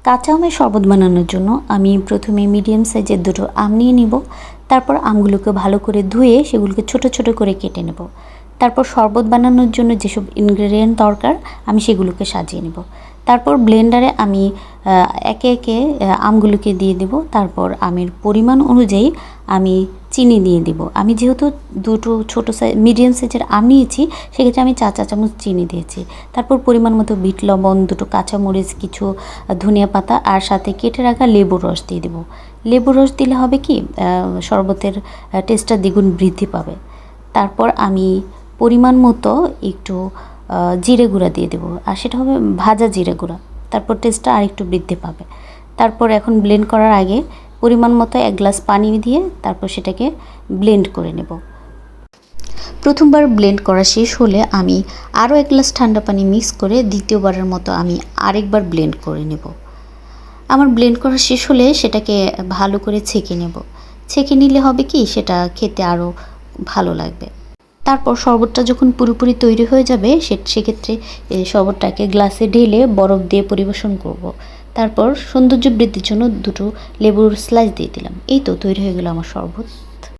কাঁচা আমের শরবত বানানোর জন্য আমি প্রথমে মিডিয়াম সাইজের দুটো আম নিয়ে নিব। তারপর আমগুলোকে ভালো করে ধুয়ে সেগুলোকে ছোট ছোট করে কেটে নেব। তারপর শরবত বানানোর জন্য যেসব ইনগ্রেডিয়েন্ট দরকার আমি সেগুলোকে সাজিয়ে নেব। তারপর ব্লেন্ডারে আমি একে একে আমগুলোকে দিয়ে দেব। তারপর আমের পরিমাণ অনুযায়ী আমি চিনি দিয়ে দিব। আমি যেহেতু দুটো ছোটো মিডিয়াম সাইজের আম নিয়েছি, সেক্ষেত্রে আমি 4 চা চামচ চিনি দিয়েছি। তারপর পরিমাণ মতো বিট লবণ, দুটো কাঁচামরিচ, কিছু ধনিয়া পাতা আর সাথে কেটে রাখা লেবুর রস দিয়ে দেবো। লেবুর রস দিলে হবে কি শরবতের টেস্টটা দ্বিগুণ বৃদ্ধি পাবে। তারপর আমি পরিমাণ মতো একটু জিরে গুঁড়া দিয়ে দেবো, আর সেটা হবে ভাজা জিরে গুঁড়া। তারপর টেস্টটা আরেকটু বৃদ্ধি পাবে। তারপর এখন ব্লেন্ড করার আগে পরিমাণ মতো 1 গ্লাস পানি দিয়ে তারপর সেটাকে ব্লেন্ড করে নেব। প্রথমবার ব্লেন্ড করা শেষ হলে আমি আরও 1 গ্লাস ঠান্ডা পানি মিক্স করে দ্বিতীয়বারের মতো আমি আরেকবার ব্লেন্ড করে নেব। আমার ব্লেন্ড করা শেষ হলে সেটাকে ভালো করে ছেঁকে নেব। ছেঁকে নিলে হবে কি সেটা খেতে আরও ভালো লাগবে। তারপর শরবতটা যখন পুরোপুরি তৈরি হয়ে যাবে সেক্ষেত্রে শরবতটাকে গ্লাসে ঢেলে বরফ দিয়ে পরিবেশন করব। তারপর সৌন্দর্য বৃদ্ধির জন্য দুটো লেবুর স্লাইস দিয়ে দিলাম। এই তো তৈরি হয়ে গেল আমার শরবত।